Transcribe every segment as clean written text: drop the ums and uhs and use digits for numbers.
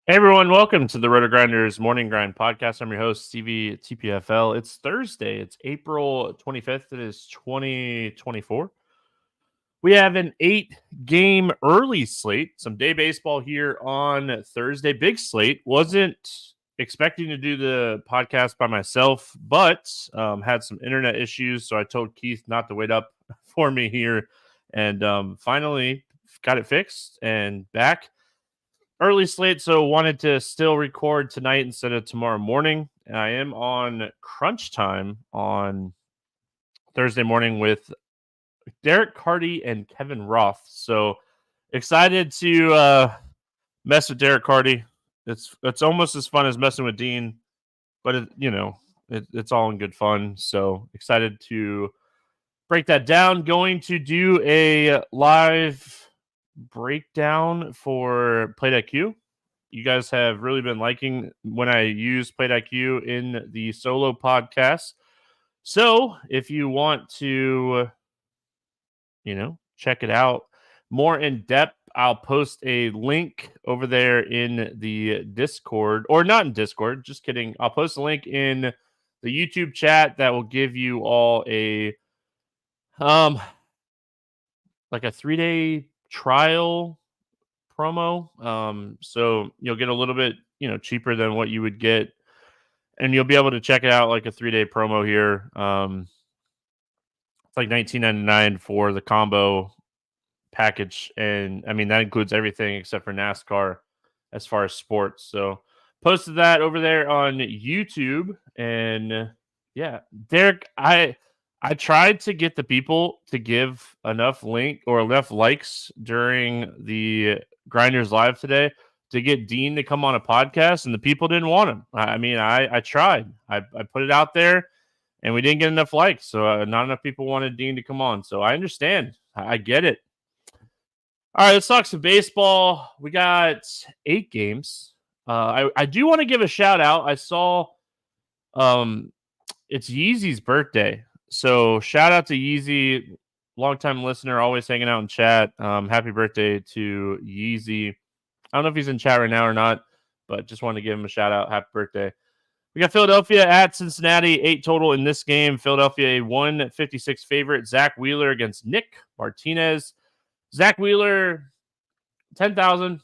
Hey everyone, welcome to the RotoGrinders Morning Grind podcast. I'm your host, Stevietpfl. It's Thursday. It's April 25th. It is 2024. We have an 8-game early slate. Some day baseball here on Thursday. Big slate. Wasn't expecting to do the podcast by myself, but had some internet issues. So I told Keith not to wait up for me here, and finally got it fixed and back. Early slate, so wanted to still record tonight instead of tomorrow morning. And I am on crunch time on Thursday morning with Derek Carty and Kevin Roth. So excited to mess with Derek Carty. It's almost as fun as messing with Dean, but it's all in good fun. So excited to break that down. Going to do a live breakdown for PlateIQ. You guys have really been liking when I use PlateIQ in the solo podcast. So if you want to, check it out more in depth, I'll post a link over there in the Discord, or not in Discord, just kidding. I'll post a link in the YouTube chat that will give you all a like a 3-day trial promo. So you'll get a little bit, cheaper than what you would get, and you'll be able to check it out like a 3-day promo here. It's like $19.99 for the combo package, and I mean that includes everything except for NASCAR as far as sports. So posted that over there on YouTube, and yeah, Derek, I tried to get the people to give enough likes during the Grinders Live today to get Dean to come on a podcast, and the people didn't want him. I tried. I put it out there, and we didn't get enough likes, so not enough people wanted Dean to come on. So I understand. I get it. All right, let's talk some baseball. We got 8 games. I do want to give a shout out. I saw it's Yeezy's birthday. So shout out to Yeezy, longtime listener, always hanging out in chat. Happy birthday to Yeezy. I don't know if he's in chat right now or not, but just wanted to give him a shout out. Happy birthday. We got Philadelphia at Cincinnati, 8 total in this game. Philadelphia, a 156 favorite. Zach Wheeler against Nick Martinez. Zach Wheeler, 10,000.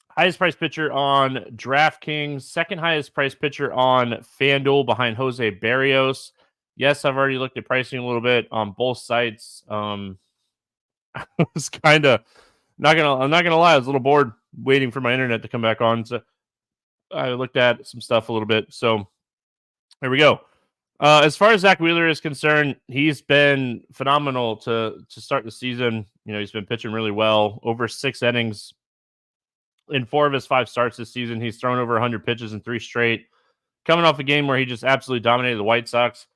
Highest price pitcher on DraftKings. Second highest price pitcher on FanDuel behind Jose Barrios. Yes, I've already looked at pricing a little bit on both sites. I was I'm not gonna lie, I was a little bored waiting for my internet to come back on. So I looked at some stuff a little bit. So here we go. As far as Zach Wheeler is concerned, he's been phenomenal to start the season. He's been pitching really well. Over 6 innings in 4 of his 5 starts this season. He's thrown over 100 pitches in 3 straight. Coming off a game where he just absolutely dominated the White Sox.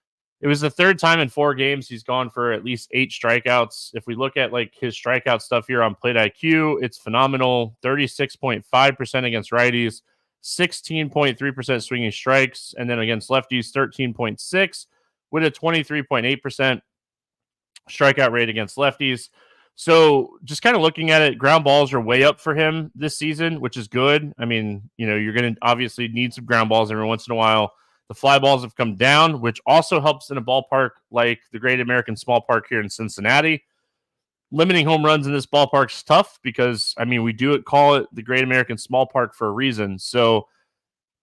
It was the 3rd time in 4 games he's gone for at least 8 strikeouts. If we look at like his strikeout stuff here on PlateIQ, it's phenomenal. 36.5% against righties, 16.3% swinging strikes, and then against lefties, 13.6 with a 23.8% strikeout rate against lefties. So just kind of looking at it, ground balls are way up for him this season, which is good. I mean, you're going to obviously need some ground balls every once in a while. The fly balls have come down, which also helps in a ballpark like the Great American Small Park here in Cincinnati. Limiting home runs in this ballpark is tough because, we call it the Great American Small Park for a reason. So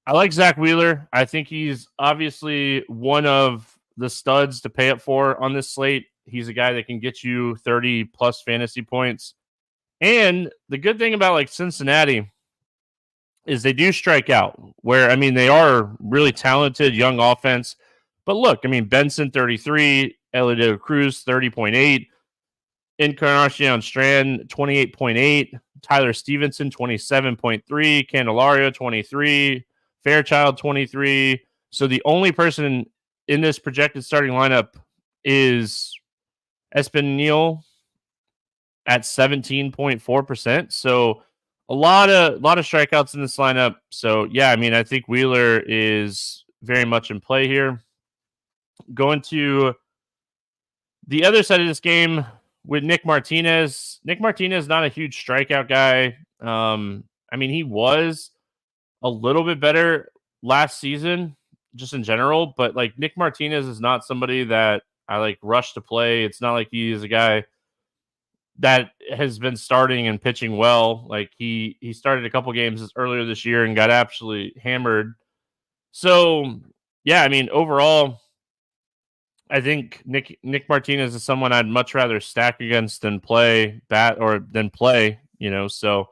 I like Zach Wheeler. I think he's obviously one of the studs to pay up for on this slate. He's a guy that can get you 30 plus fantasy points. And the good thing about like Cincinnati is they do strike out where, they are really talented young offense. But look, Benson 33, Elio Cruz 30.8, Encarnacion Strand 28.8, Tyler Stevenson 27.3, Candelario 23, Fairchild 23. So the only person in this projected starting lineup is Espinal at 17.4%. So a lot of strikeouts in this lineup. So yeah, I think Wheeler is very much in play here. Going to the other side of this game with Nick Martinez. Nick Martinez, not a huge strikeout guy. He was a little bit better last season, just in general. But like Nick Martinez is not somebody that I like rush to play. It's not like he is a guy that has been starting and pitching well. Like he started a couple games earlier this year and got absolutely hammered. So yeah, I mean overall, I think Nick Martinez is someone I'd much rather stack against than play. So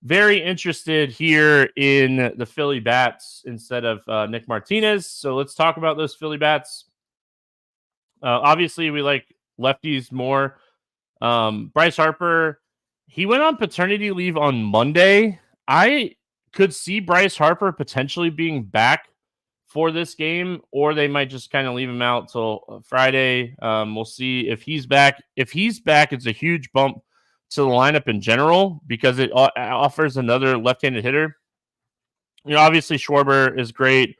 very interested here in the Philly bats instead of Nick Martinez. So let's talk about those Philly bats. Obviously, we like lefties more. Bryce Harper, he went on paternity leave on Monday. I could see Bryce Harper potentially being back for this game, or they might just kind of leave him out till Friday. We'll see if he's back. If he's back, it's a huge bump to the lineup in general because it offers another left-handed hitter. Obviously Schwarber is great.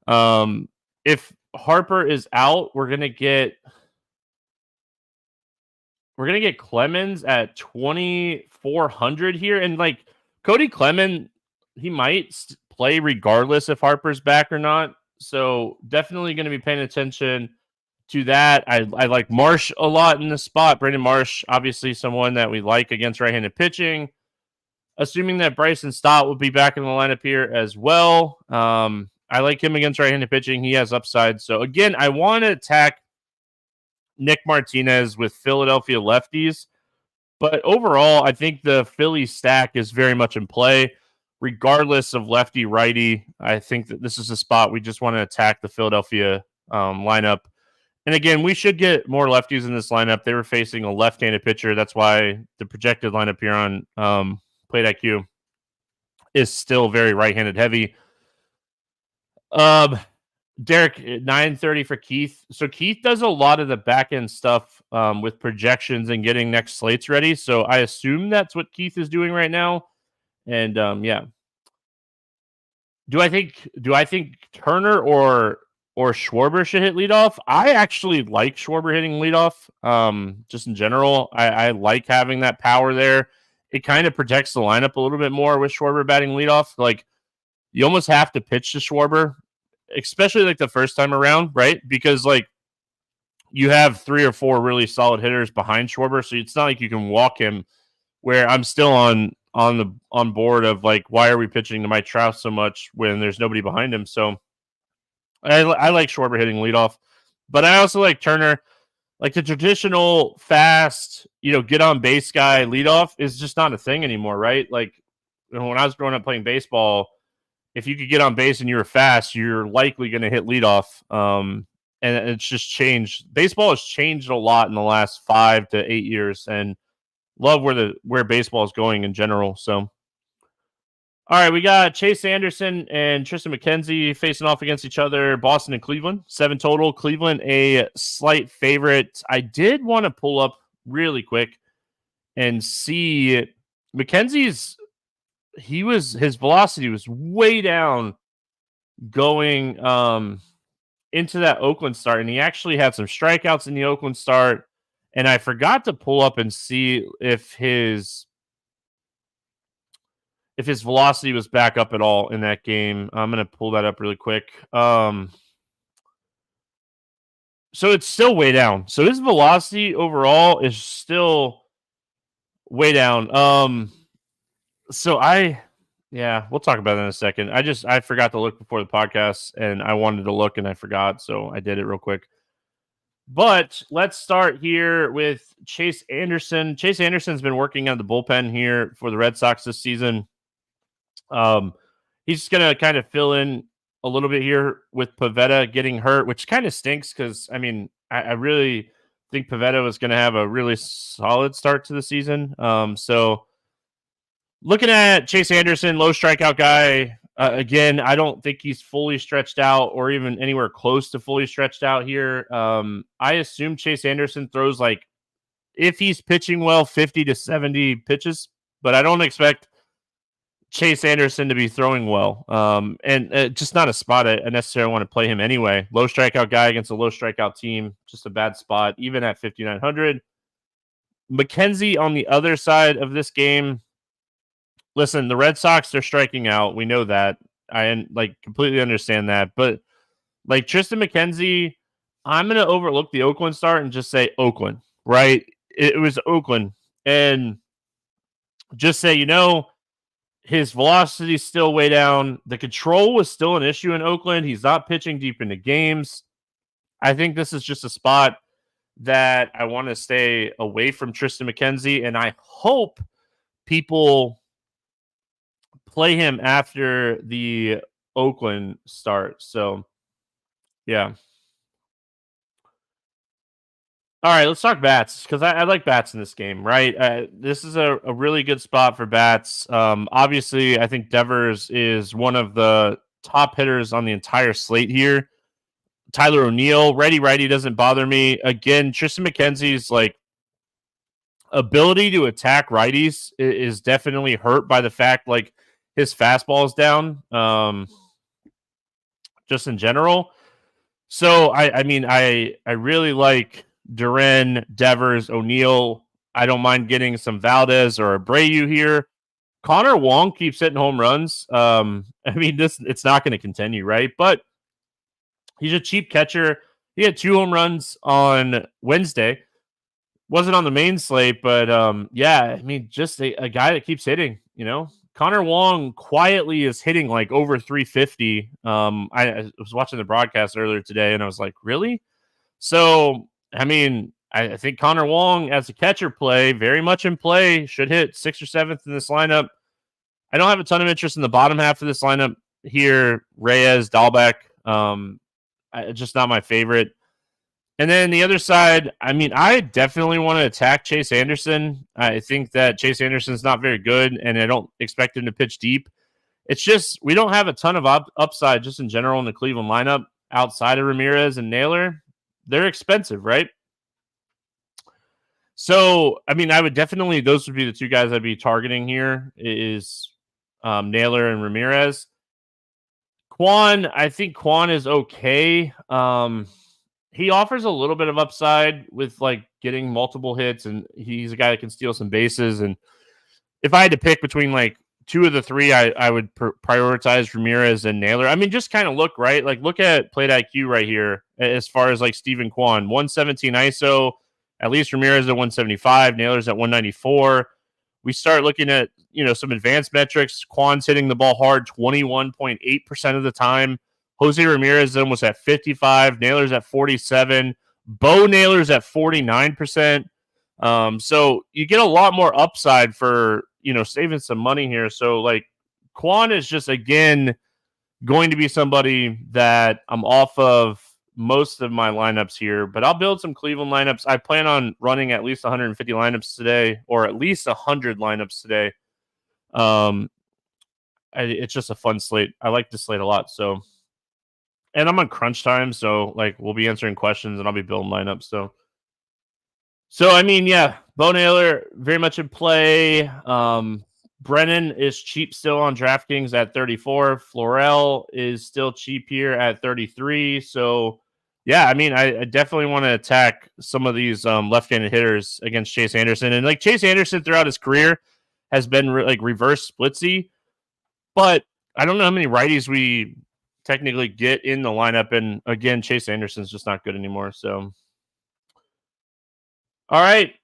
If Harper is out, we're gonna get Clemens at 2,400 here, and like Cody Clemens, he might play regardless if Harper's back or not. So definitely going to be paying attention to that. I like Marsh a lot in this spot. Brandon Marsh, obviously someone that we like against right-handed pitching. Assuming that Bryson Stott will be back in the lineup here as well. I like him against right-handed pitching. He has upside. So again, I want to attack Nick Martinez with Philadelphia lefties. But overall, I think the Philly stack is very much in play. Regardless of lefty, righty, I think that this is a spot we just want to attack the Philadelphia lineup. And again, we should get more lefties in this lineup. They were facing a left-handed pitcher. That's why the projected lineup here on Plate IQ is still very right-handed heavy. Derek, 930 for Keith. So Keith does a lot of the back-end stuff with projections and getting next slates ready. So I assume that's what Keith is doing right now. And yeah. Do I think Turner or Schwarber should hit leadoff? I actually like Schwarber hitting leadoff. Just in general, I like having that power there. It kind of protects the lineup a little bit more with Schwarber batting leadoff. Like you almost have to pitch to Schwarber, especially like the first time around, right? Because like you have 3 or 4 really solid hitters behind Schwarber, so it's not like you can walk him. Where I'm still on board of like, why are we pitching to Mike Trout so much when there's nobody behind him? So I like Schwarber hitting leadoff, but I also like Turner. Like the traditional fast, get on base guy leadoff is just not a thing anymore, right? Like when I was growing up playing baseball, if you could get on base and you were fast, you're likely going to hit leadoff. And it's just changed. Baseball has changed a lot in the last 5 to 8 years, and love where baseball is going in general. So, all right, we got Chase Anderson and Tristan McKenzie facing off against each other. Boston and Cleveland, 7 total. Cleveland a slight favorite. I did want to pull up really quick and see McKenzie's. His velocity was way down going into that Oakland start, and he actually had some strikeouts in the Oakland start. And I forgot to pull up and see if his velocity was back up at all in that game. I'm going to pull that up really quick. So it's still way down. So his velocity overall is still way down. We'll talk about that in a second. I forgot to look before the podcast, and I wanted to look and I forgot, so I did it real quick. But let's start here with Chase Anderson. Chase Anderson's been working on the bullpen here for the Red Sox this season. He's just going to kind of fill in a little bit here with Pivetta getting hurt, which kind of stinks because, I really think Pivetta was going to have a really solid start to the season. So looking at Chase Anderson, low strikeout guy. Again, I don't think he's fully stretched out or even anywhere close to fully stretched out here. I assume Chase Anderson throws if he's pitching well, 50 to 70 pitches, but I don't expect Chase Anderson to be throwing well. And just not a spot I necessarily want to play him anyway. Low strikeout guy against a low strikeout team, just a bad spot, even at 5,900. McKenzie on the other side of this game, listen, the Red Sox, they're striking out. We know that. I completely understand that. But like Tristan McKenzie, I'm going to overlook the Oakland start and just say Oakland, right? It was Oakland. And just say, his velocity's still way down. The control was still an issue in Oakland. He's not pitching deep into games. I think this is just a spot that I want to stay away from Tristan McKenzie, and I hope people play him after the Oakland start. So, yeah. All right, let's talk bats because I like bats in this game, right? This is a really good spot for bats. Obviously, I think Devers is one of the top hitters on the entire slate here. Tyler O'Neill, righty doesn't bother me. Again, Tristan McKenzie's ability to attack righties is definitely hurt by the fact his fastball is down, just in general. So I really like Duran, Devers, O'Neill. I don't mind getting some Valdez or Abreu here. Connor Wong keeps hitting home runs. It's not going to continue, right? But he's a cheap catcher. He had 2 home runs on Wednesday. Wasn't on the main slate, but just a guy that keeps hitting, Connor Wong quietly is hitting over 350. I was watching the broadcast earlier today, and I was like, really? So, I think Connor Wong as a catcher play, very much in play, should hit 6th or 7th in this lineup. I don't have a ton of interest in the bottom half of this lineup here. Reyes, Dahlbeck, just not my favorite. And then the other side, I definitely want to attack Chase Anderson. I think that Chase Anderson's not very good, and I don't expect him to pitch deep. It's just we don't have a ton of upside just in general in the Cleveland lineup outside of Ramirez and Naylor. They're expensive, right? So, I would definitely, those would be the 2 guys I'd be targeting here is Naylor and Ramirez. Kwan, I think Kwan is okay. He offers a little bit of upside with getting multiple hits, and he's a guy that can steal some bases. And if I had to pick between 2 of the 3, I would prioritize Ramirez and Naylor. Just kind of look, right? Look at plate IQ right here as far as Steven Kwan, 117 ISO, at least Ramirez at 175, Naylor's at 194. We start looking at, some advanced metrics. Kwan's hitting the ball hard 21.8% of the time. Jose Ramirez is almost at 55. Naylor's at 47. Bo Naylor's at 49%. So you get a lot more upside for, saving some money here. So Kwan is just, again, going to be somebody that I'm off of most of my lineups here, but I'll build some Cleveland lineups. I plan on running at least 150 lineups today, or at least 100 lineups today. It's just a fun slate. I like this slate a lot. So, and I'm on crunch time, so we'll be answering questions and I'll be building lineups. So Bo Naylor very much in play. Brennan is cheap still on DraftKings at 34. Florell is still cheap here at 33. So I definitely want to attack some of these left-handed hitters against Chase Anderson. And Chase Anderson throughout his career has been reverse splitsy, but I don't know how many righties we technically get in the lineup. And again, Chase Anderson's just not good anymore. So, all right.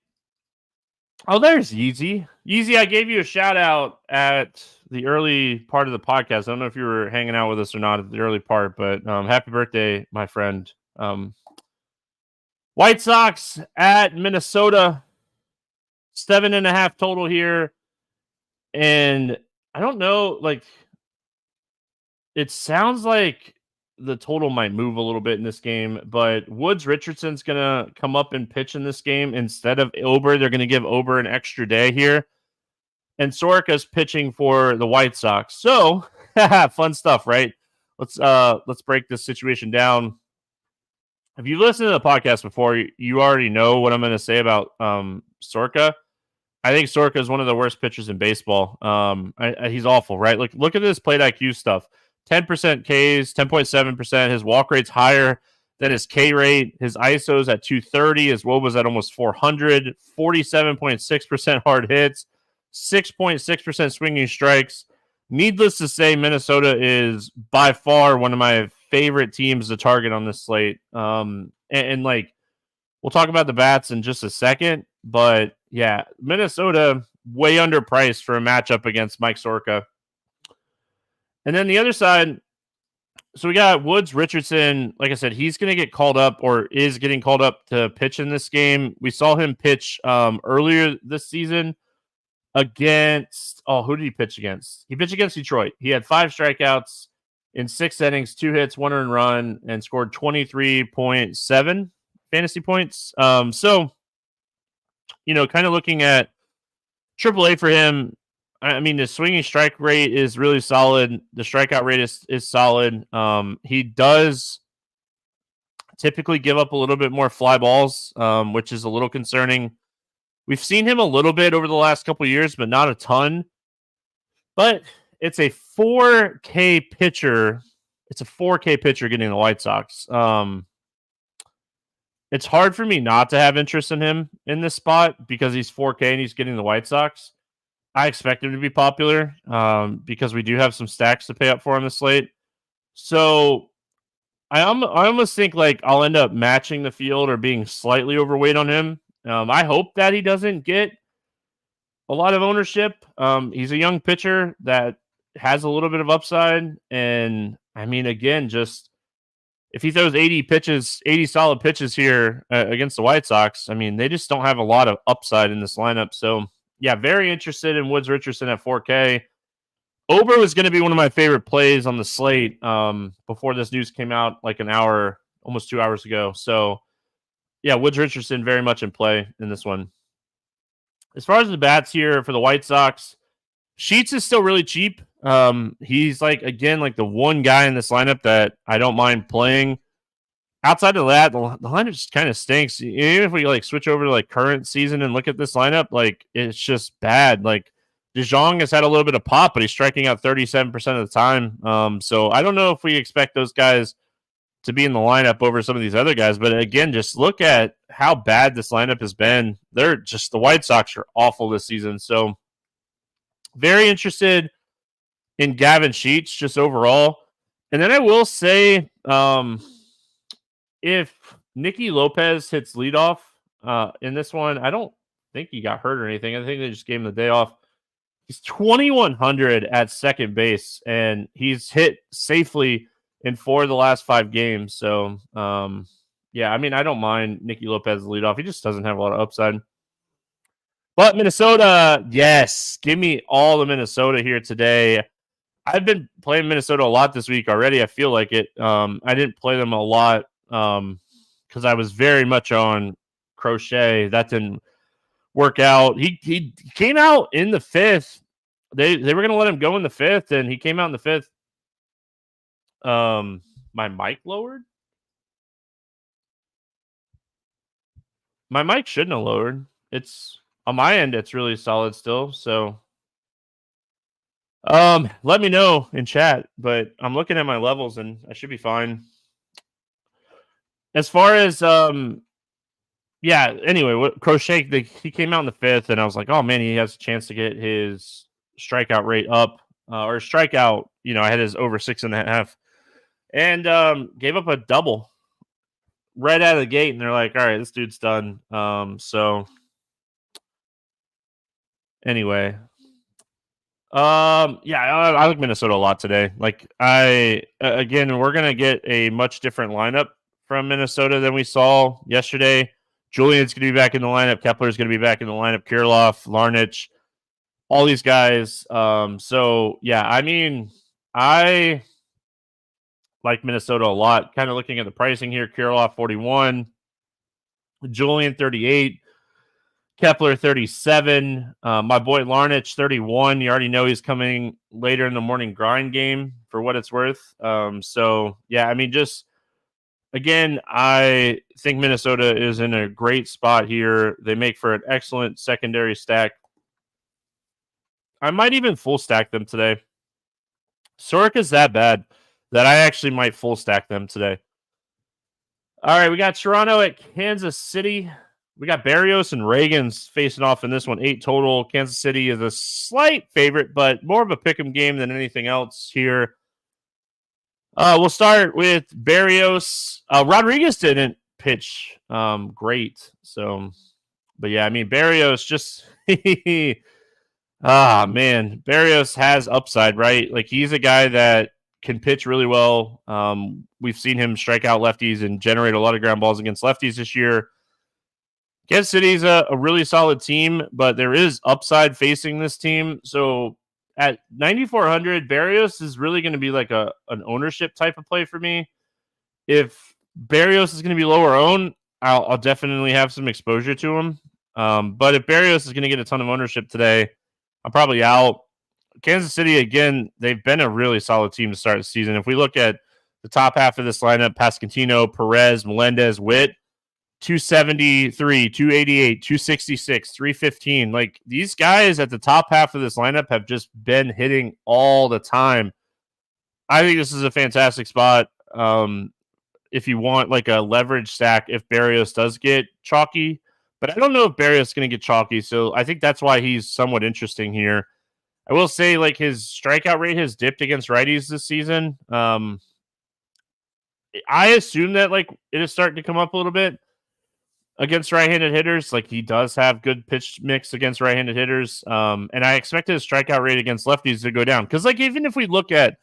Oh, there's Yeezy. Yeezy, I gave you a shout out at the early part of the podcast. I don't know if you were hanging out with us or not at the early part, but happy birthday, my friend. White Sox at Minnesota, 7.5 total here. And I don't know, it sounds like the total might move a little bit in this game, but Woods Richardson's going to come up and pitch in this game instead of Ober. They're going to give Ober an extra day here. And Soroka's pitching for the White Sox. So, fun stuff, right? Let's break this situation down. If you've listened to the podcast before, you already know what I'm going to say about Soroka. I think Soroka is one of the worst pitchers in baseball. He's awful, right? Look at this plate IQ stuff. 10% Ks, 10.7%. His walk rate's higher than his K rate. His ISO's at 230. His WOBA's at almost 400. 47.6% hard hits. 6.6% swinging strikes. Needless to say, Minnesota is by far one of my favorite teams to target on this slate. And like, we'll talk about the bats in just a second, but yeah, Minnesota way underpriced for a matchup against Mike Soroka. And then the other side, so we got Woods Richardson. Like I said, he's going to get called up or is getting called up to pitch in this game. We saw him pitch earlier this season against, who did he pitch against? He pitched against Detroit. He had 5 strikeouts in 6 innings, 2 hits, 1 earned run, and scored 23.7 fantasy points. So, kind of looking at AAA for him, I mean, the swinging strike rate is really solid. The strikeout rate is solid. He does typically give up a little bit more fly balls, which is a little concerning. We've seen him a little bit over the last couple of years, but not a ton. But it's a 4K pitcher. It's a 4K pitcher getting the White Sox. It's hard for me not to have interest in him in this spot because he's 4K and he's getting the White Sox. I expect him to be popular because we do have some stacks to pay up for on the slate. So I almost think like I'll end up matching the field or being slightly overweight on him. I hope that he doesn't get a lot of ownership. He's a young pitcher that has a little bit of upside. And I mean, again, just if he throws 80 solid pitches here against the White Sox, I mean, they just don't have a lot of upside in this lineup. So yeah, very interested in Woods Richardson at 4K. Ober was going to be one of my favorite plays on the slate before this news came out like an hour, almost 2 hours ago. So yeah, Woods Richardson very much in play in this one. As far as the bats here for the White Sox, Sheets is still really cheap. He's like the one guy in this lineup that I don't mind playing. Outside of that, the lineup just kind of stinks. Even if we switch over to current season and look at this lineup, it's just bad. Like DeJong has had a little bit of pop, but he's striking out 37% of the time. So I don't know if we expect those guys to be in the lineup over some of these other guys. But again, just look at how bad this lineup has been. The White Sox are awful this season. So very interested in Gavin Sheets just overall. And then I will say, if Nicky Lopez hits leadoff in this one, I don't think he got hurt or anything. I think they just gave him the day off. He's 2,100 at second base, and he's hit safely in 4 of the last 5 games. So, yeah, I mean, I don't mind Nicky Lopez leadoff. He just doesn't have a lot of upside. But Minnesota, yes, give me all the Minnesota here today. I've been playing Minnesota a lot this week already. I feel like it. I didn't play them a lot because I was very much on Crochet. That didn't work out. He came out in the 5th. They were going to let him go in the 5th, and he came out in the 5th. My mic lowered? My mic shouldn't have lowered. It's on my end, it's really solid still. So let me know in chat, but I'm looking at my levels and I should be fine. As far as anyway, Crochet, he came out in the 5th, and I was like, oh man, he has a chance to get his strikeout rate up, or strikeout. I had his over 6.5, and gave up a double right out of the gate, and they're like, all right, this dude's done. So anyway, I like Minnesota a lot today. Again, we're gonna get a much different lineup from Minnesota than we saw yesterday. Julian's going to be back in the lineup. Kepler's going to be back in the lineup. Kirilloff, Larnach, all these guys. So, yeah, I mean, I like Minnesota a lot. Kind of looking at the pricing here. Kirilloff, 41. Julian, 38. Kepler, 37. My boy Larnach, 31. You already know he's coming later in the morning grind game for what it's worth. So, yeah, I mean, again, I think Minnesota is in a great spot here. They make for an excellent secondary stack. I might even full stack them today. Soroka's that bad that I actually might full stack them today. All right, we got Toronto at Kansas City. We got Berrios and Reagans facing off in this one, 8 total. Kansas City is a slight favorite, but more of a pick'em game than anything else here. We'll start with Berrios. Rodriguez didn't pitch great, so, but yeah, I mean Berrios just man, Berrios has upside, right? Like he's a guy that can pitch really well. We've seen him strike out lefties and generate a lot of ground balls against lefties this year. Kansas City's a really solid team, but there is upside facing this team. So at 9,400, Berrios is really going to be like an ownership type of play for me. If Berrios is going to be lower owned, I'll definitely have some exposure to him. But if Berrios is going to get a ton of ownership today, I'm probably out. Kansas City, again, they've been a really solid team to start the season. If we look at the top half of this lineup, Pasquantino, Perez, Melendez, Witt, 273, 288, 266, 315. Like these guys at the top half of this lineup have just been hitting all the time. I think this is a fantastic spot. If you want like a leverage stack, if Berrios does get chalky, but I don't know if Berrios is going to get chalky. So I think that's why he's somewhat interesting here. I will say like his strikeout rate has dipped against righties this season. I assume that like it is starting to come up a little bit against right-handed hitters. Like he does have good pitch mix against right-handed hitters. And I expect his strikeout rate against lefties to go down. Because like even if we look at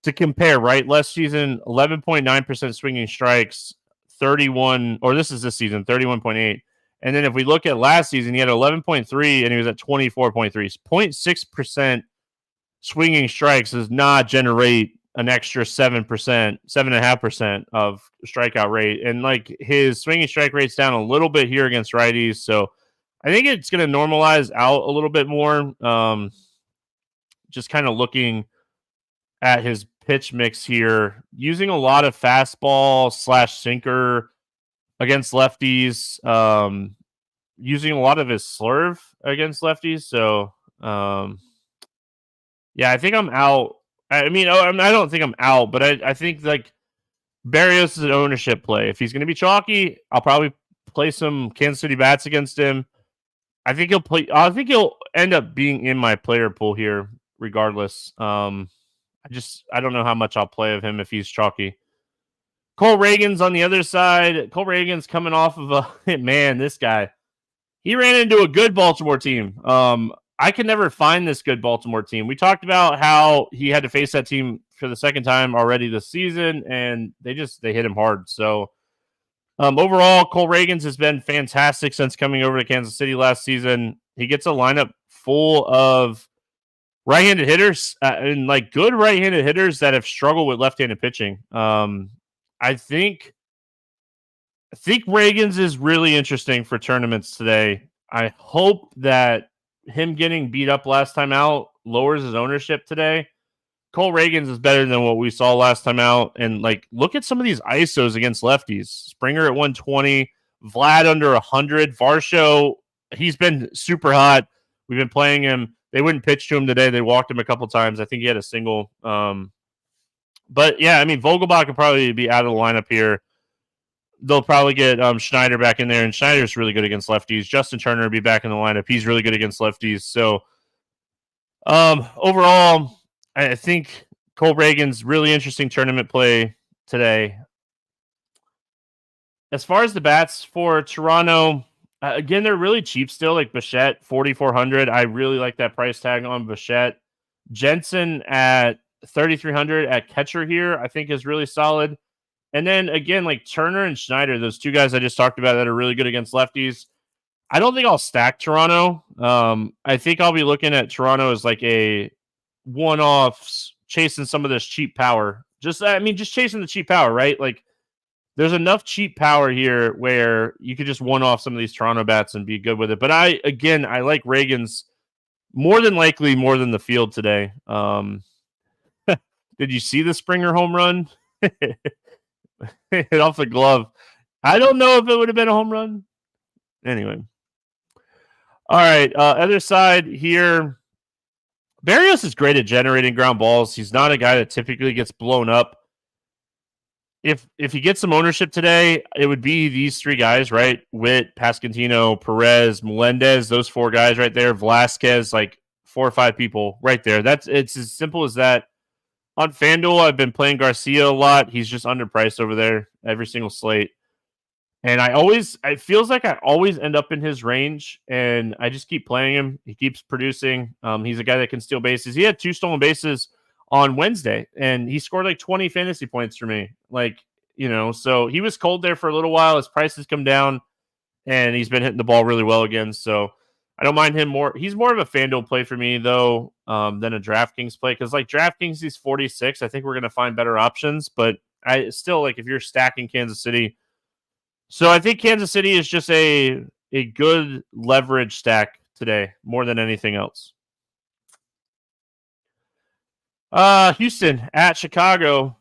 to compare, right, last season 11.9% swinging strikes, 31, or this season 31.8. And then if we look at last season, he had 11.3 and he was at 24.3. 0.6% swinging strikes does not generate an extra 7%, 7.5% of strikeout rate. And like his swinging strike rate's down a little bit here against righties. So I think it's going to normalize out a little bit more. Just kind of looking at his pitch mix here, using a lot of fastball / sinker against lefties, using a lot of his slurve against lefties. So, yeah, I think I'm out. I mean, I don't think I'm out, but I think like Berrios is an ownership play. If he's going to be chalky, I'll probably play some Kansas City bats against him. I think he'll end up being in my player pool here regardless. I don't know how much I'll play of him if he's chalky. Cole Reagans on the other side. Cole Reagans coming off of man, this guy. He ran into a good Baltimore team. I can never find this good Baltimore team. We talked about how he had to face that team for the second time already this season, and they hit him hard. So overall, Cole Reagans has been fantastic since coming over to Kansas City last season. He gets a lineup full of right-handed hitters and like good right-handed hitters that have struggled with left-handed pitching. I think Reagans is really interesting for tournaments today. I hope that him getting beat up last time out lowers his ownership today. Cole Reagans is better than what we saw last time out. And like, look at some of these ISOs against lefties. Springer at 120, Vlad under 100, Varsho. He's been super hot. We've been playing him. They wouldn't pitch to him today. They walked him a couple times. I think he had a single. But yeah, I mean, Vogelbach could probably be out of the lineup here. They'll probably get Schneider back in there, and Schneider's really good against lefties. Justin Turner will be back in the lineup. He's really good against lefties. So overall, I think Cole Reagans really interesting tournament play today. As far as the bats for Toronto, again, they're really cheap still. Like Bichette, 4,400. I really like that price tag on Bichette. Jensen at 3,300 at catcher here, I think is really solid. And then again, like Turner and Schneider, those two guys I just talked about that are really good against lefties. I don't think I'll stack Toronto. I think I'll be looking at Toronto as like a one-off, chasing some of this cheap power. Just chasing the cheap power, right? Like there's enough cheap power here where you could just one-off some of these Toronto bats and be good with it. But I like Reagans more than likely more than the field today. Did you see the Springer home run? Hit off the glove. I don't know if it would have been a home run. Anyway. All right. Other side here. Berrios is great at generating ground balls. He's not a guy that typically gets blown up. if he gets some ownership today, it would be these three guys, right? Witt, Pasquantino, Perez, Melendez, those four guys right there. Velasquez, like 4 or 5 people right there. It's as simple as that. On FanDuel, I've been playing Garcia a lot. He's just underpriced over there every single slate. And it feels like I always end up in his range, and I just keep playing him. He keeps producing. He's a guy that can steal bases. He had 2 stolen bases on Wednesday, and he scored like 20 fantasy points for me. So he was cold there for a little while. His prices come down, and he's been hitting the ball really well again. So I don't mind him more. He's more of a FanDuel play for me, though, than a DraftKings play. Because like DraftKings, he's 46. I think we're going to find better options. But I still, like, if you're stacking Kansas City. So I think Kansas City is just a good leverage stack today, more than anything else. Houston at Chicago.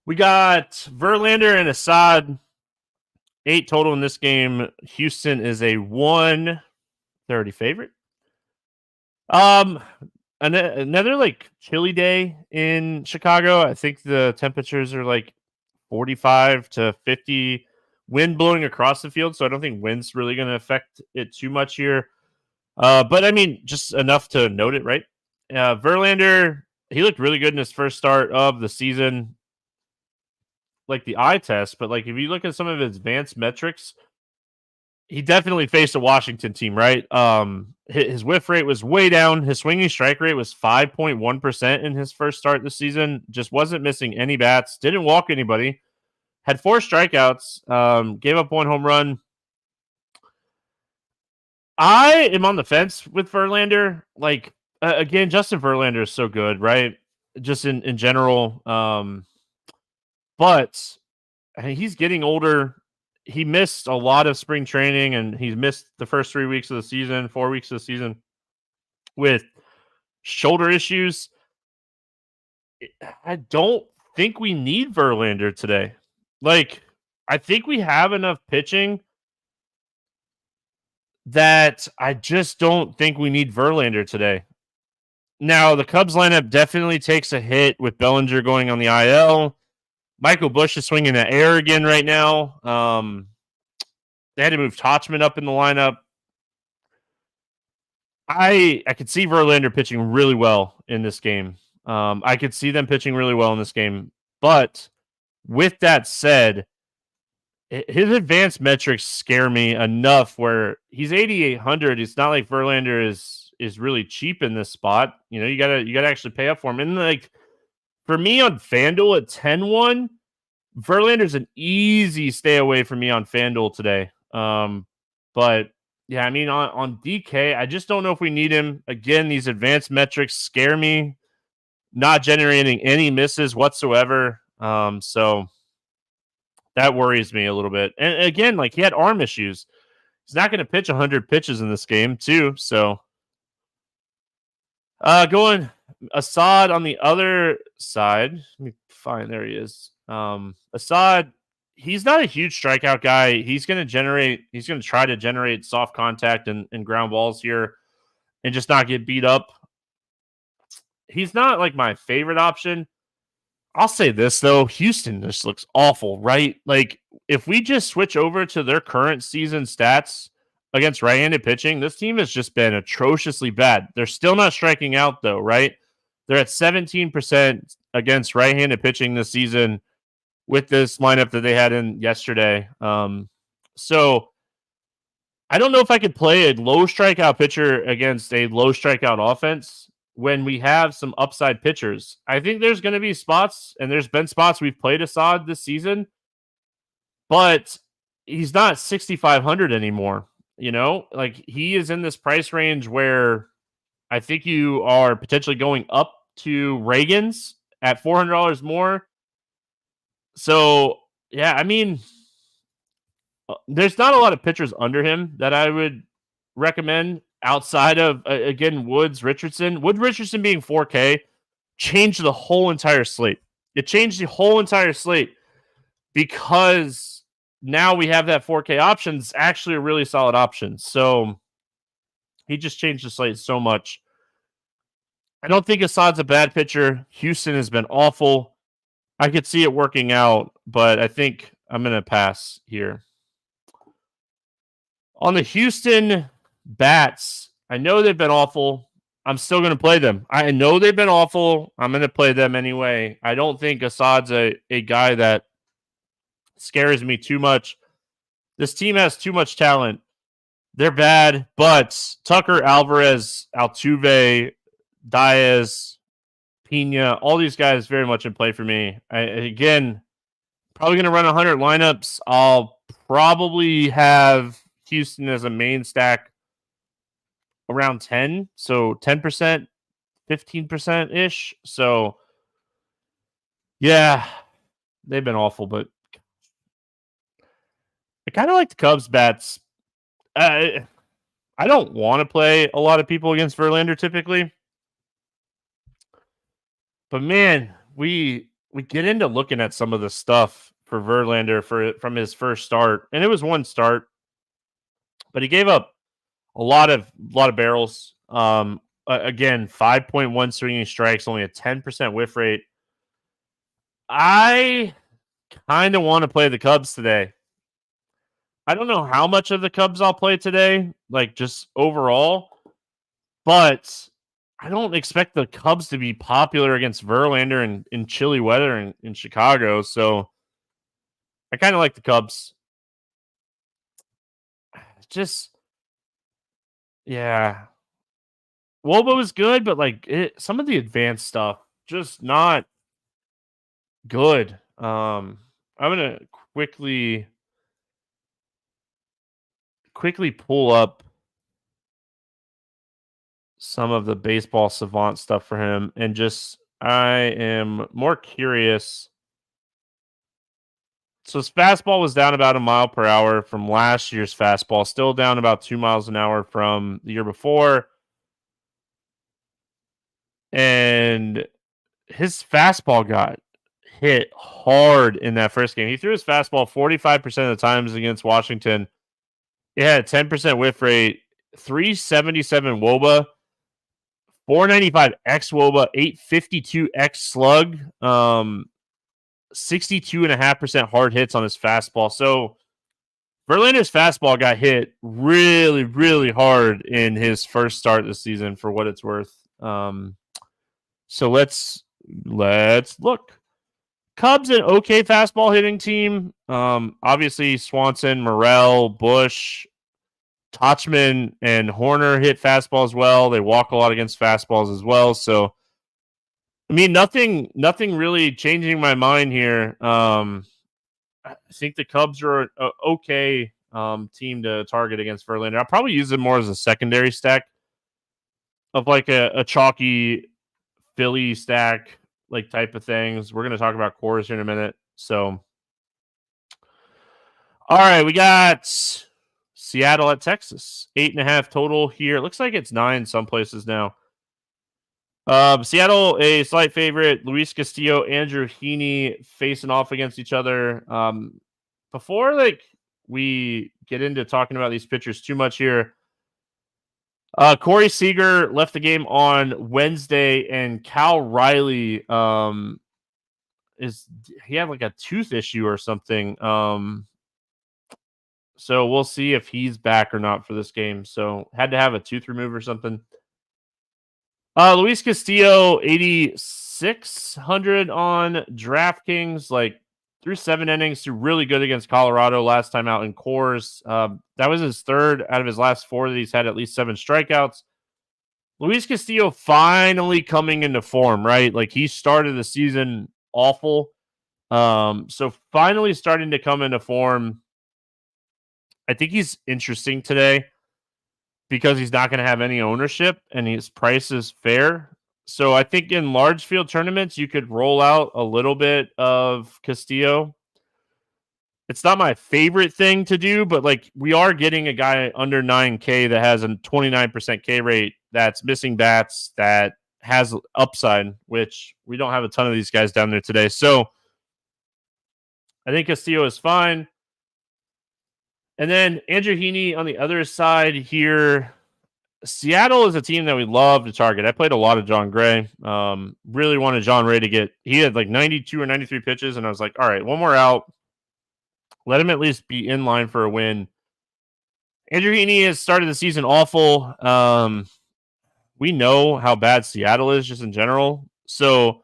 We got Verlander and Assad. 8 total in this game. Houston is a 130 favorite. Another like chilly day in Chicago. I think the temperatures are like 45 to 50. Wind blowing across the field, so I don't think wind's really going to affect it too much here. But I mean, just enough to note it, right? Verlander, he looked really good in his first start of the season, like the eye test. But like if you look at some of his advanced metrics, he definitely faced a Washington team, right? His whiff rate was way down. His swinging strike rate was 5.1% in his first start this season. Just wasn't missing any bats. Didn't walk anybody. Had 4 strikeouts. Gave up 1 home run. I am on the fence with Verlander. Like, again, Justin Verlander is so good, right? Just in general. But he's getting older. He missed a lot of spring training, and he's missed the first 3 weeks of the season, 4 weeks of the season with shoulder issues. I don't think we need Verlander today. Like, I think we have enough pitching that I just don't think we need Verlander today. Now, the Cubs lineup definitely takes a hit with Bellinger going on the IL. Michael Busch is swinging the air again right now. They had to move Tauchman up in the lineup. I could see Verlander pitching really well in this game. I could see them pitching really well in this game. But with that said, his advanced metrics scare me enough where he's 8,800. It's not like Verlander is really cheap in this spot. You gotta actually pay up for him. And like for me on FanDuel at 10-1, Verlander's an easy stay away from me on FanDuel today. But yeah, I mean on DK, I just don't know if we need him. Again, these advanced metrics scare me. Not generating any misses whatsoever. So that worries me a little bit. And again, like he had arm issues. He's not going to pitch 100 pitches in this game, too. So going Assad on the other side. Let me find, there he is. Assad, he's not a huge strikeout guy. He's going to try to generate soft contact and ground balls here and just not get beat up. He's not like my favorite option. I'll say this, though. Houston just looks awful, right? Like, if we just switch over to their current season stats against right-handed pitching, this team has just been atrociously bad. They're still not striking out, though, right? They're at 17% against right-handed pitching this season with this lineup that they had in yesterday. So I don't know if I could play a low strikeout pitcher against a low strikeout offense when we have some upside pitchers. I think there's going to be spots, and there's been spots we've played Assad this season, but he's not 6,500 anymore. Like he is in this price range where I think you are potentially going up to Reagan's at $400 more. So, yeah, I mean, there's not a lot of pitchers under him that I would recommend outside of, again, Woods Richardson. Wood Richardson being 4K changed the whole entire slate. It changed the whole entire slate because now we have that 4K option. It's actually a really solid option. So he just changed the slate so much. I don't think Assad's a bad pitcher. Houston has been awful. I could see it working out, but I think I'm going to pass here. On the Houston Bats, I know they've been awful. I'm still going to play them. I know they've been awful. I'm going to play them anyway. I don't think Assad's a guy that scares me too much. This team has too much talent. They're bad, but Tucker, Alvarez, Altuve, Diaz, Pena, all these guys very much in play for me. Again, probably going to run 100 lineups. I'll probably have Houston as a main stack around 10. So 10%, 15% ish. So, yeah, they've been awful, but I kind of like the Cubs bats. I don't want to play a lot of people against Verlander typically. But man, we get into looking at some of the stuff for Verlander from his first start, and it was one start, but he gave up a lot of barrels. Again, 5.1 swinging strikes, only a 10% whiff rate. I kind of want to play the Cubs today. I don't know how much of the Cubs I'll play today, like just overall, but I don't expect the Cubs to be popular against Verlander in chilly weather in Chicago. So I kind of like the Cubs. Just, yeah. Wobo is good, but like some of the advanced stuff, just not good. I'm going to quickly pull up some of the baseball savant stuff for him, and just I am more curious. So his fastball was down about a mile per hour from last year's fastball, still down about 2 miles an hour from the year before. And his fastball got hit hard in that first game. He threw his fastball 45% of the times against Washington. It had a 10% whiff rate, 377 WOBA, 495 X WOBA, 852 X slug, 62.5% hard hits on his fastball. So Verlander's fastball got hit really, really hard in his first start this season, for what it's worth. So let's look. Cubs an okay fastball hitting team. Obviously Swanson, Morel, Bush, Tachman, and Horner hit fastballs as well. They walk a lot against fastballs as well. So, I mean, nothing really changing my mind here. I think the Cubs are an okay team to target against Verlander. I'll probably use it more as a secondary stack of like a chalky Philly stack, like type of things. We're going to talk about cores here in a minute. So, all right, we got Seattle at Texas, 8.5 total here. It looks like it's 9 some places now. Seattle, a slight favorite. Luis Castillo, Andrew Heaney facing off against each other. Before we get into talking about these pitchers too much here, Corey Seager left the game on Wednesday, and Cal Riley he had like a tooth issue or something. So we'll see if he's back or not for this game. So had to have a tooth removed or something. Luis Castillo, 8,600 on DraftKings, like through 7 innings, threw really good against Colorado last time out in cores. That was his third out of his last 4 that he's had at least 7 strikeouts. Luis Castillo finally coming into form, right? Like he started the season awful. So finally starting to come into form. I think he's interesting today because he's not going to have any ownership and his price is fair. So I think in large field tournaments, you could roll out a little bit of Castillo. It's not my favorite thing to do, but like we are getting a guy under 9K that has a 29% K rate that's missing bats, that has upside, which we don't have a ton of these guys down there today. So I think Castillo is fine. And then Andrew Heaney on the other side here. Seattle is a team that we love to target. I played a lot of John Gray. Really wanted John Ray to get. He had like 92 or 93 pitches, and I was like, all right, one more out. Let him at least be in line for a win. Andrew Heaney has started the season awful. We know how bad Seattle is just in general. So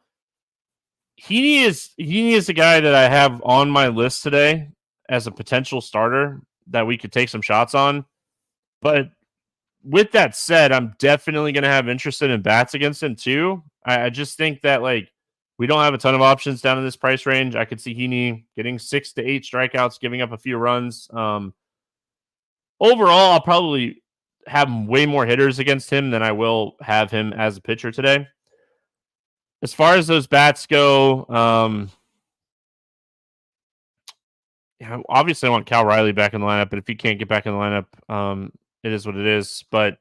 Heaney is the guy that I have on my list today as a potential starter that we could take some shots on. But with that said, I'm definitely going to have interest in bats against him too. I just think that like we don't have a ton of options down in this price range. I could see Heaney getting 6 to 8 strikeouts, giving up a few runs. Overall, I'll probably have way more hitters against him than I will have him as a pitcher today. As far as those bats go, obviously I want Cal Riley back in the lineup, but if he can't get back in the lineup, it is what it is. But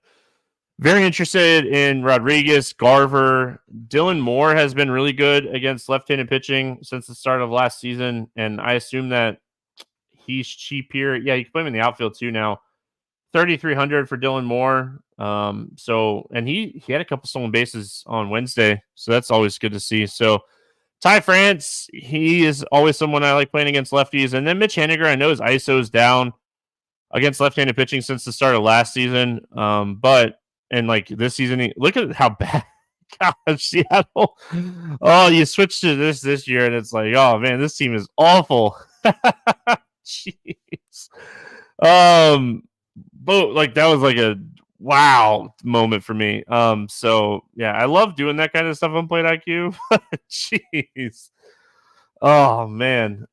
very interested in Rodriguez, Garver. Dylan Moore has been really good against left-handed pitching since the start of last season, and I assume that he's cheap here. Yeah, you can play him in the outfield too now. 3,300 for Dylan Moore. And he had a couple stolen bases on Wednesday, so that's always good to see. So Ty France, he is always someone I like playing against lefties. And then Mitch Haniger, I know his ISO is down against left-handed pitching since the start of last season. But like this season, look at how bad Seattle. Oh, you switched to this year, and it's like, oh man, this team is awful. Jeez. But like that was like a wow moment for me. So yeah, I love doing that kind of stuff on Plate IQ. Jeez. Oh man.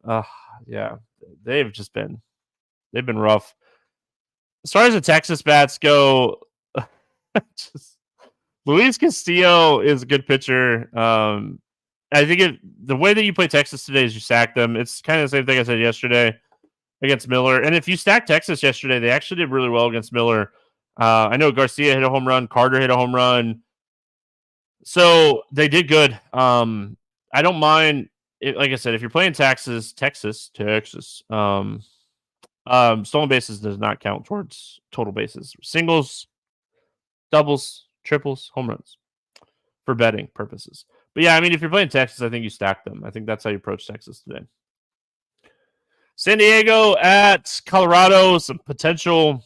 Yeah, they've been rough. As far as the Texas bats go, Luis Castillo is a good pitcher. I think the way that you play Texas today is you sack them. It's kind of the same thing I said yesterday against Miller. And if you stack Texas yesterday, they actually did really well against Miller. I know Garcia hit a home run. Carter hit a home run. So they did good. I don't mind. Like I said, if you're playing Texas, stolen bases does not count towards total bases. Singles, doubles, triples, home runs for betting purposes. But yeah, I mean, if you're playing Texas, I think you stack them. I think that's how you approach Texas today. San Diego at Colorado, some potential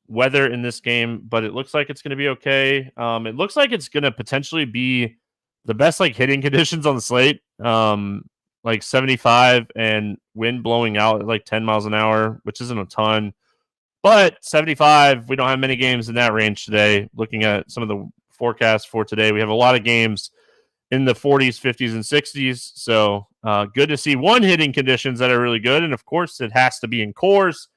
weather in this game, but it looks like it's going to be okay. It looks like it's going to potentially be the best like hitting conditions on the slate, like 75 and wind blowing out at like 10 miles an hour, which isn't a ton, but 75, we don't have many games in that range today. Looking at some of the forecasts for today, we have a lot of games in the 40s, 50s, and 60s. So good to see one hitting conditions that are really good. And of course, it has to be in Coors.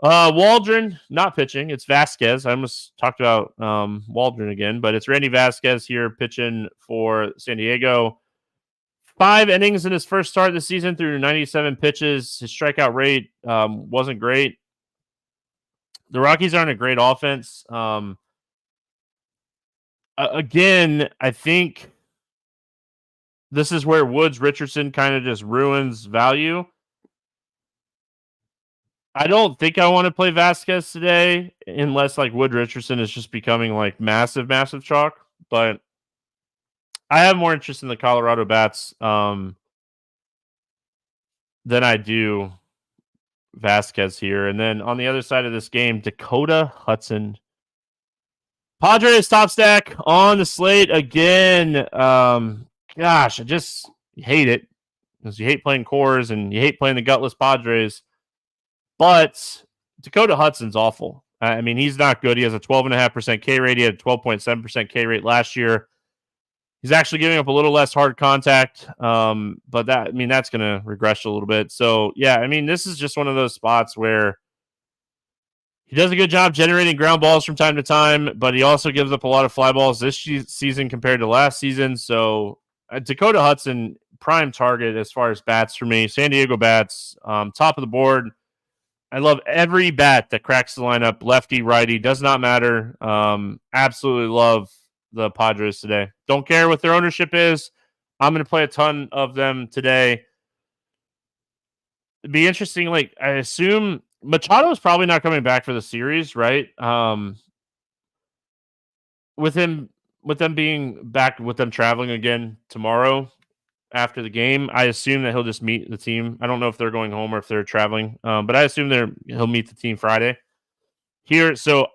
Waldron, not pitching. It's Vasquez. I almost talked about Waldron again, but it's Randy Vasquez here pitching for San Diego. 5 innings in his first start this season through 97 pitches. His strikeout rate wasn't great. The Rockies aren't a great offense. Again, I think this is where Woods-Richardson kind of just ruins value. I don't think I want to play Vasquez today unless like Wood-Richardson is just becoming like massive chalk. But I have more interest in the Colorado bats than I do Vasquez here. And then on the other side of this game, Dakota Hudson. Padres top stack on the slate again. Gosh, I just hate it because you hate playing Coors and you hate playing the gutless Padres. But Dakota Hudson's awful. I mean, he's not good. He has a 12.5% K rate. He had a 12.7% K rate last year. He's actually giving up a little less hard contact, but that's going to regress a little bit. So, yeah, I mean, this is just one of those spots where he does a good job generating ground balls from time to time, but he also gives up a lot of fly balls this season compared to last season. So, Dakota Hudson, prime target as far as bats for me. San Diego bats, top of the board. I love every bat that cracks the lineup, lefty, righty, does not matter. Absolutely love the Padres today. Don't care what their ownership is. I'm going to play a ton of them today. It'd be interesting. Like, I assume Machado is probably not coming back for the series, right? with them being back, with them traveling again tomorrow after the game, I assume that he'll just meet the team. I don't know if they're going home or if they're traveling, but I assume he'll meet the team Friday here. So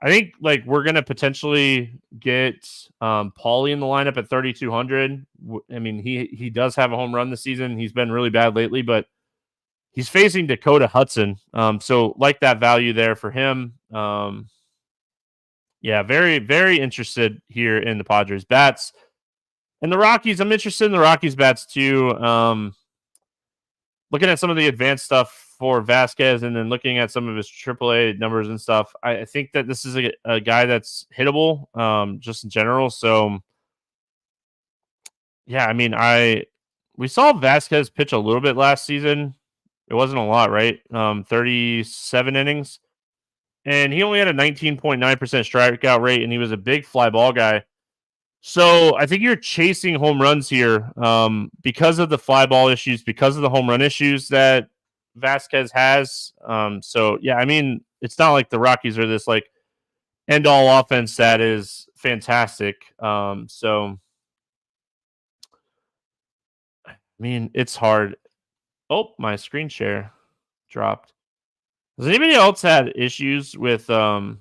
I think like we're gonna potentially get Paulie in the lineup at 3,200. I mean, he does have a home run this season. He's been really bad lately, but he's facing Dakota Hudson. So like that value there for him. Yeah, very, very interested here in the Padres bats. And the Rockies, I'm interested in the Rockies bats too. Looking at some of the advanced stuff for Vasquez and then looking at some of his AAA numbers and stuff, I think that this is a guy that's hittable just in general. So, yeah, I mean, we saw Vasquez pitch a little bit last season. It wasn't a lot, right? 37 innings. And he only had a 19.9% strikeout rate, and he was a big fly ball guy. So I think you're chasing home runs here because of the fly ball issues, because of the home run issues that Vasquez has. So, yeah, I mean, it's not like the Rockies are this like end all offense that is fantastic. So, I mean, it's hard. Oh, my screen share dropped. Has anybody else had issues with oh,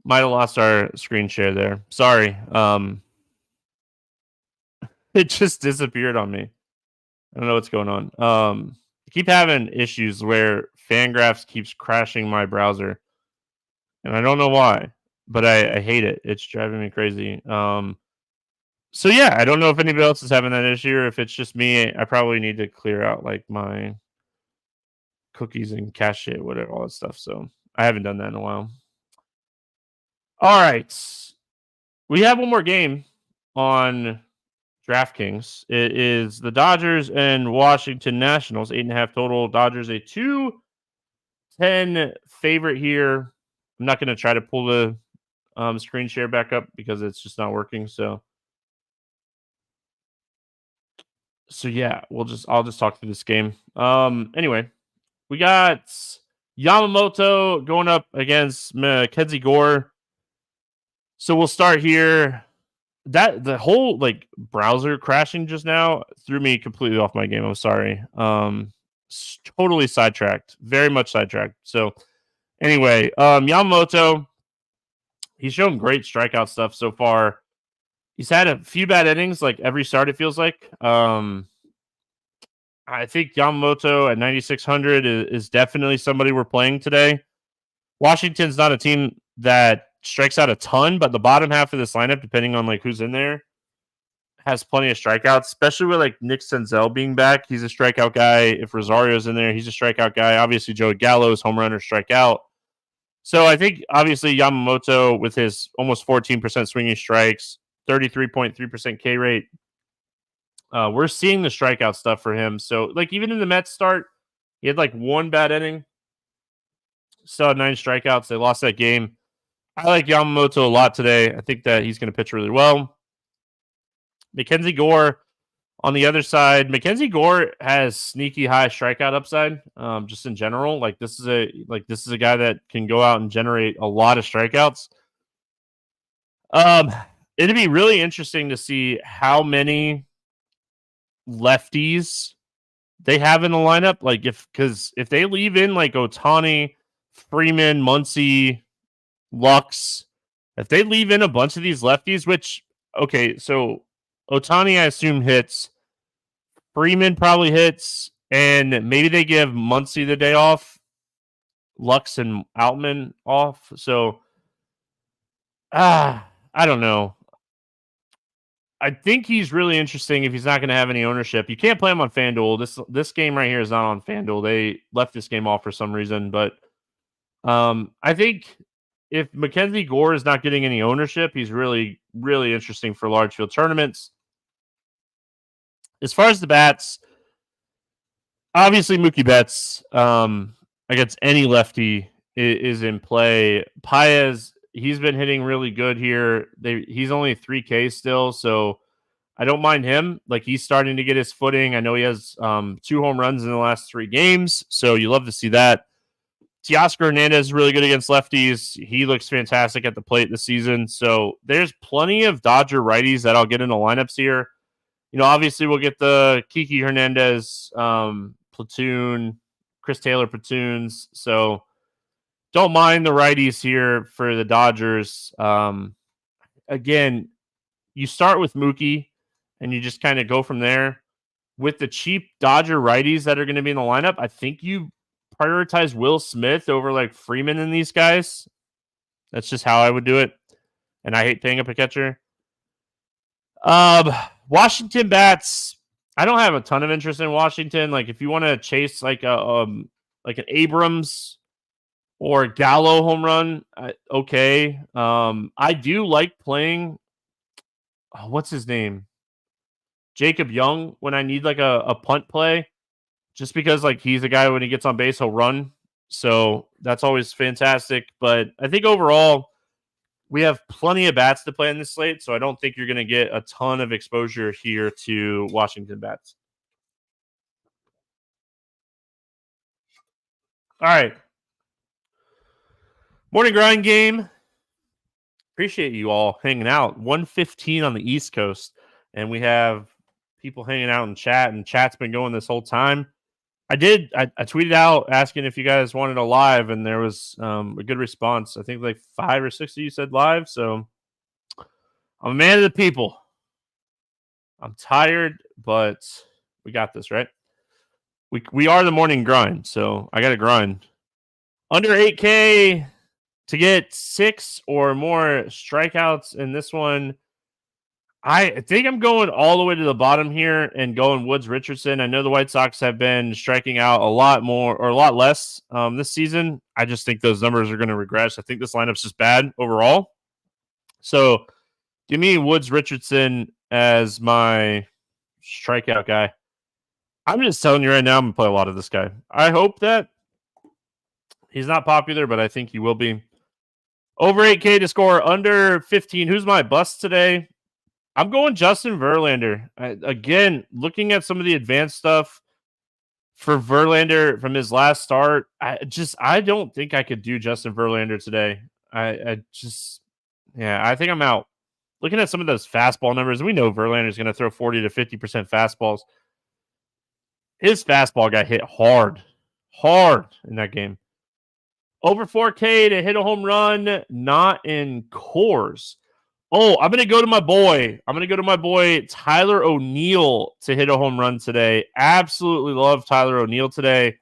might have lost our screen share there. Sorry. It just disappeared on me. I don't know what's going on. I keep having issues where Fangraphs keeps crashing my browser, and I don't know why, but I hate it. It's driving me crazy. So yeah, I don't know if anybody else is having that issue or if it's just me. I probably need to clear out like my cookies and cache it, whatever, all that stuff. So I haven't done that in a while. All right. We have one more game on DraftKings. It is the Dodgers and Washington Nationals, 8.5 total. Dodgers a 210 favorite here. I'm not going to try to pull the screen share back up because it's just not working. So yeah, I'll just talk through this game. Anyway, we got Yamamoto going up against Mackenzie Gore. So we'll start here. That the whole like browser crashing just now threw me completely off my game. I'm sorry. Totally sidetracked. Very much sidetracked. So anyway, Yamamoto, he's shown great strikeout stuff so far. He's had a few bad innings, like every start, it feels like. I think Yamamoto at 9,600 is definitely somebody we're playing today. Washington's not a team that strikes out a ton, but the bottom half of this lineup, depending on like who's in there, has plenty of strikeouts, especially with like Nick Senzel being back. He's a strikeout guy. If Rosario's in there, he's a strikeout guy. Obviously, Joey Gallo's home runner strikeout. So I think obviously Yamamoto with his almost 14% swinging strikes, 33.3% K rate. We're seeing the strikeout stuff for him. So like even in the Mets start, he had like one bad inning, still had 9 strikeouts. They lost that game. I like Yamamoto a lot today. I think that he's going to pitch really well. Mackenzie Gore on the other side. Mackenzie Gore has sneaky high strikeout upside, just in general. Like this is a guy that can go out and generate a lot of strikeouts. It'd be really interesting to see how many lefties they have in the lineup. Like because if they leave in like Ohtani, Freeman, Muncy, Lux, if they leave in a bunch of these lefties, which okay, so Ohtani I assume hits, Freeman probably hits, and maybe they give Muncy the day off, Lux and Outman off. So I don't know. I think he's really interesting if he's not going to have any ownership. You can't play him on FanDuel. This game right here is not on FanDuel. They left this game off for some reason, but I think if Mackenzie Gore is not getting any ownership, he's really, really interesting for large field tournaments. As far as the bats, obviously Mookie Betts against any lefty is in play. Paez, he's been hitting really good here. He's only 3K still, so I don't mind him. Like, he's starting to get his footing. I know he has 2 home runs in the last 3 games, so you love to see that. Teoscar Hernandez is really good against lefties. He looks fantastic at the plate this season. So there's plenty of Dodger righties that I'll get in the lineups here. Obviously we'll get the Kiki Hernandez platoon, Chris Taylor platoons. So don't mind the righties here for the Dodgers. Again, you start with Mookie and you just kind of go from there. With the cheap Dodger righties that are going to be in the lineup, I think you prioritize Will Smith over like Freeman and these guys. That's just how I would do it. And I hate paying up a catcher. Washington bats. I don't have a ton of interest in Washington. Like, if you want to chase like an Abrams or Gallo home run, okay. I do like playing. What's his name? Jacob Young when I need like a punt play. Just because, like, he's a guy when he gets on base, he'll run. So that's always fantastic. But I think overall, we have plenty of bats to play in this slate. So I don't think you're going to get a ton of exposure here to Washington bats. All right. Morning grind game. Appreciate you all hanging out. 1:15 on the East Coast. And we have people hanging out in chat. And chat's been going this whole time. I tweeted out asking if you guys wanted a live, and there was a good response. I think like 5 or 6 of you said live. So I'm a man of the people. I'm tired, but we got this, right? We are the morning grind, so I got to grind. Under 8K to get 6 or more strikeouts in this one. I think I'm going all the way to the bottom here and going Woods Richardson. I know the White Sox have been striking out a lot more or a lot less this season. I just think those numbers are going to regress. I think this lineup's just bad overall. So give me Woods Richardson as my strikeout guy. I'm just telling you right now, I'm going to play a lot of this guy. I hope that he's not popular, but I think he will be. Over 8K to score, under 15. Who's my bust today? I'm going Justin Verlander. Again, looking at some of the advanced stuff for Verlander from his last start, I don't think I could do Justin Verlander today. I think I'm out. Looking at some of those fastball numbers, we know Verlander's going to throw 40 to 50% fastballs. His fastball got hit hard in that game. Over 4K to hit a home run, not in Coors. Oh, I'm going to go to my boy, Tyler O'Neill, to hit a home run today. Absolutely love Tyler O'Neill today.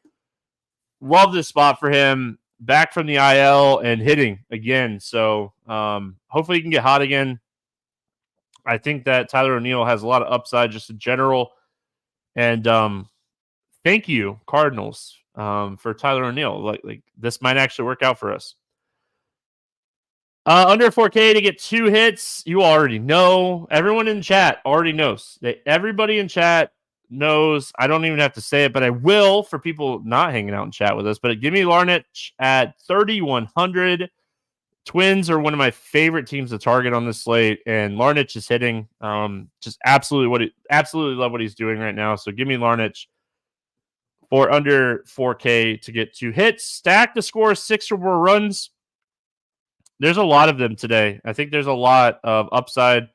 Love this spot for him. Back from the IL and hitting again. So hopefully he can get hot again. I think that Tyler O'Neill has a lot of upside just in general. And thank you, Cardinals, for Tyler O'Neill. Like this might actually work out for us. Under 4K to get 2 hits. You already know. Everyone in chat already knows. Everybody in chat knows. I don't even have to say it, but I will for people not hanging out in chat with us. But give me Larnach at 3,100. Twins are one of my favorite teams to target on this slate, and Larnach is hitting. Just absolutely love what he's doing right now. So give me Larnach for under 4K to get 2 hits. Stack to score 6 or more runs. There's a lot of them today. I think there's a lot of upside.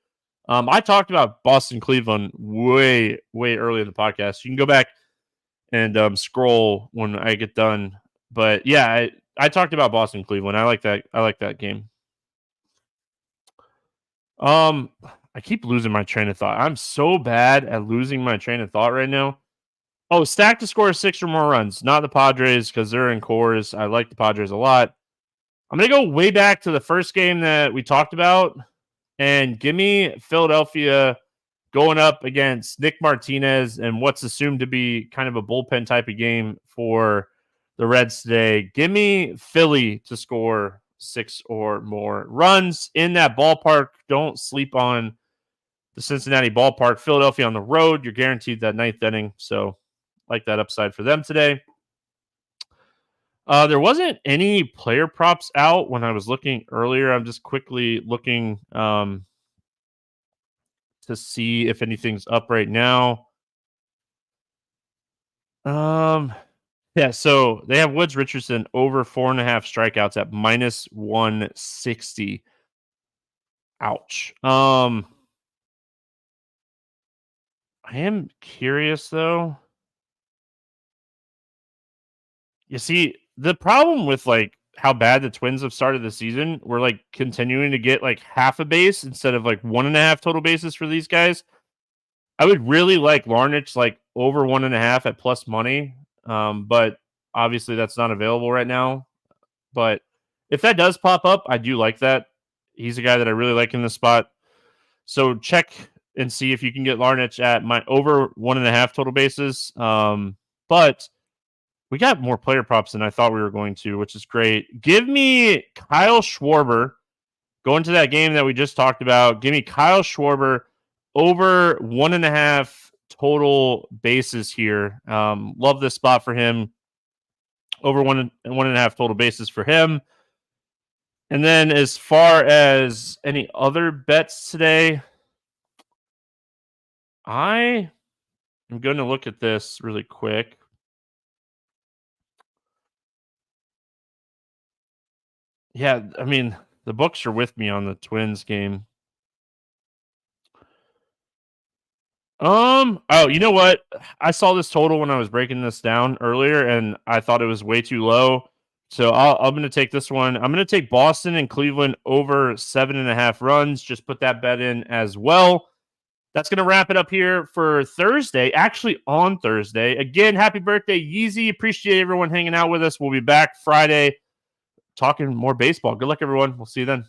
I talked about Boston Cleveland way early in the podcast. You can go back and scroll when I get done. But yeah, I talked about Boston Cleveland. I like that game. I keep losing my train of thought. I'm so bad at losing my train of thought right now. Oh, stack to score 6 or more runs. Not the Padres because they're in Coors. I like the Padres a lot. I'm going to go way back to the first game that we talked about and give me Philadelphia going up against Nick Martinez and what's assumed to be kind of a bullpen type of game for the Reds today. Give me Philly to score 6 or more runs in that ballpark. Don't sleep on the Cincinnati ballpark. Philadelphia on the road. You're guaranteed that 9th inning. So like that upside for them today. There wasn't any player props out when I was looking earlier. I'm just quickly looking to to see if anything's up right now. Yeah, so they have Woods Richardson over 4.5 strikeouts at minus 160. Ouch. I am curious though. You see, the problem with like how bad the Twins have started the season, we're like continuing to get like half a base instead of like 1.5 total bases for these guys. I would really like Larnach like over 1.5 at plus money. But obviously that's not available right now. But if that does pop up, I do like that. He's a guy that I really like in this spot. So check and see if you can get Larnach at my over 1.5 total bases. But we got more player props than I thought we were going to, which is great. Give me Kyle Schwarber. Going to that game that we just talked about. Give me Kyle Schwarber over 1.5 total bases here. Love this spot for him. Over 1.5 total bases for him. And then as far as any other bets today, I am going to look at this really quick. Yeah, I mean, the books are with me on the Twins game. Oh, you know what? I saw this total when I was breaking this down earlier, and I thought it was way too low. So I'm going to take this one. I'm going to take Boston and Cleveland over 7.5 runs. Just put that bet in as well. That's going to wrap it up here for Thursday. Actually, on Thursday. Again, happy birthday, Yeezy. Appreciate everyone hanging out with us. We'll be back Friday talking more baseball. Good luck, everyone. We'll see you then.